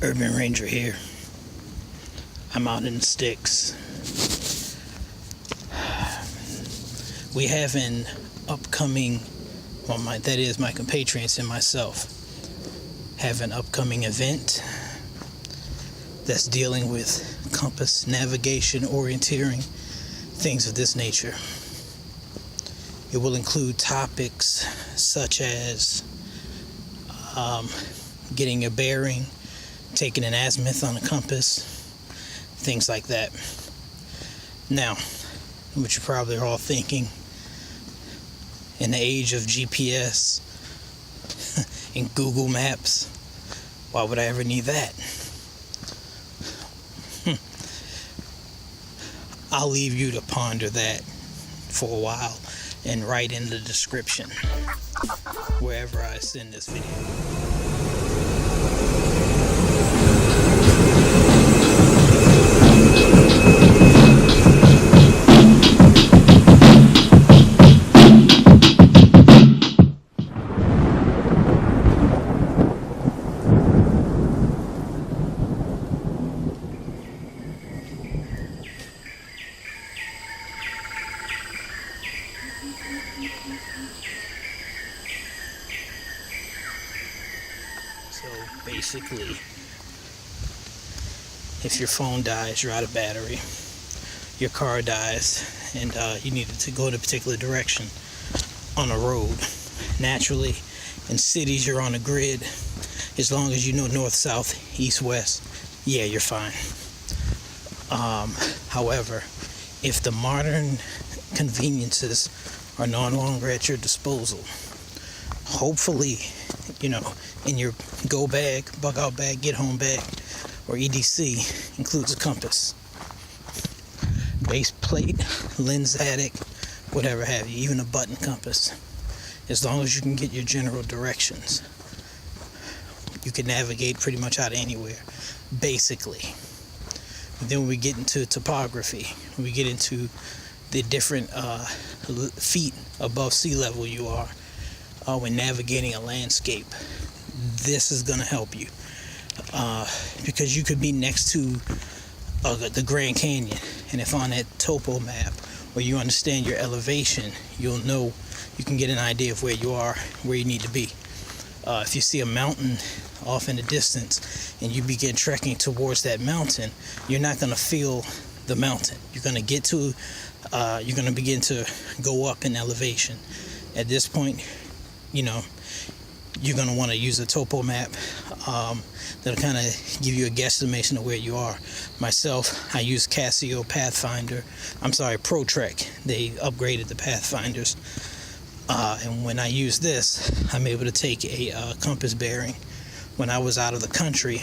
Urban Ranger here. I'm out in the sticks. We have an upcoming, that is my compatriots and myself, have an upcoming event that's dealing with compass, navigation, orienteering, things of this nature. It will include topics such as getting a bearing, taking an azimuth on a compass, things like that. Now, what you probably are all thinking, in the age of GPS and Google Maps, why would I ever need that? I'll leave you to ponder that for a while and write in the description wherever I send this video. So basically, if your phone dies, you're out of battery, your car dies, and you need to go in a particular direction on a road. Naturally, in cities, you're on a grid. As long as you know north, south, east, west, yeah, you're fine. However, if the modern conveniences are no longer at your disposal, hopefully, in your go bag, bug out bag, get home bag, or EDC includes a compass, base plate, lens addict, whatever have you, even a button compass. As long as you can get your general directions, you can navigate pretty much out of anywhere, basically. But then when we get into topography, when we get into the different feet above sea level you are, when navigating a landscape, this is going to help you, because you could be next to the Grand Canyon, and if on that topo map, or you understand your elevation, you'll know, you can get an idea of where you are, where you need to be. If you see a mountain off in the distance and you begin trekking towards that mountain, you're not going to feel the mountain. You're going to begin to go up in elevation. At this point, you're going to want to use a topo map that'll kind of give you a guesstimation of where you are. Myself, I use Casio Pathfinder. ProTrek. They upgraded the Pathfinders. And when I use this, I'm able to take a compass bearing. When I was out of the country,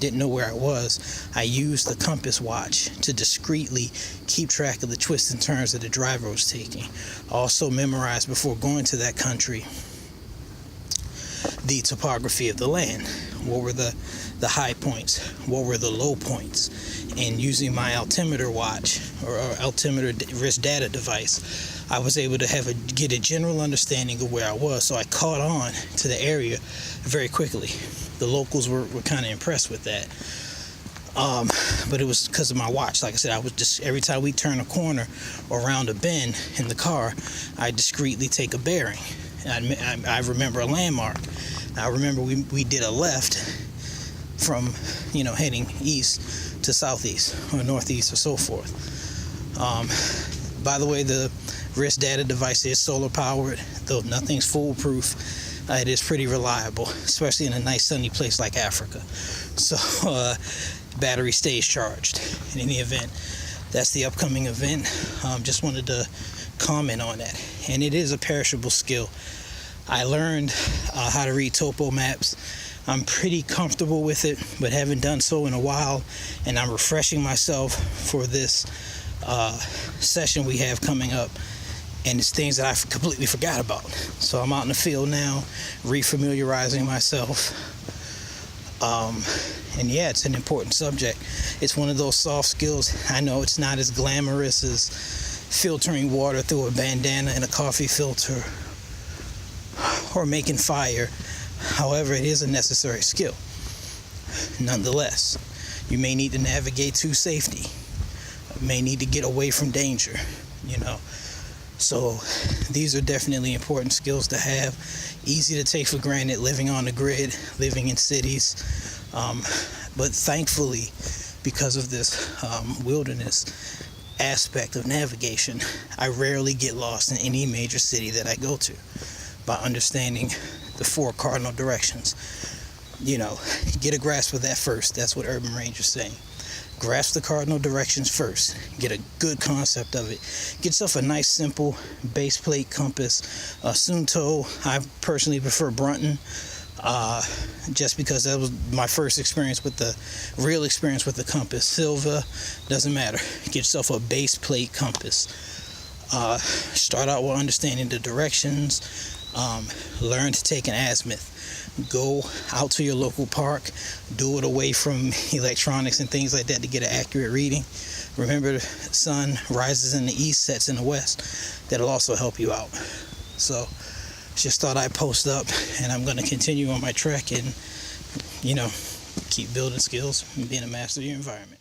didn't know where I was, I used the compass watch to discreetly keep track of the twists and turns that the driver was taking. I also memorized, before going to that country, the topography of the land. What were the high points? What were the low points? And using my altimeter watch, or altimeter wrist data device, I was able to get a general understanding of where I was. So I caught on to the area very quickly. The locals were kind of impressed with that. But it was because of my watch. Like I said, I was just, every time we turn a corner or around a bend in the car, I discreetly take a bearing. I remember a landmark. I remember we did a left from, heading east to southeast or northeast or so forth. By the way, the wrist data device is solar powered, though nothing's foolproof. It is pretty reliable, especially in a nice sunny place like Africa. So battery stays charged in any event. That's the upcoming event. Just wanted to comment on that. And it is a perishable skill. I learned how to read topo maps. I'm pretty comfortable with it, but haven't done so in a while, and I'm refreshing myself for this session we have coming up, and it's things that I completely forgot about. So I'm out in the field now, refamiliarizing myself. And yeah, it's an important subject. It's one of those soft skills. I know it's not as glamorous as filtering water through a bandana and a coffee filter or making fire. However, it is a necessary skill. Nonetheless, you may need to navigate to safety, may need to get away from danger, you know. So these are definitely important skills to have. Easy to take for granted living on the grid, living in cities. But thankfully, because of this wilderness aspect of navigation, I rarely get lost in any major city that I go to by understanding the 4 cardinal directions. You know, get a grasp of that first. That's what Urban Ranger's saying. Grasp the cardinal directions first. Get a good concept of it. Get yourself a nice, simple base plate compass. Suunto, I personally prefer Brunton, just because that was my first experience with the real experience with the compass. Silva, doesn't matter. Get yourself a base plate compass. Start out with understanding the directions. Learn to take an azimuth. Go out to your local park, do it away from electronics and things like that to get an accurate reading. Remember, the sun rises in the east, sets in the west. That'll also help you out. So just thought I'd post up, and I'm going to continue on my trek and, you know, keep building skills and being a master of your environment.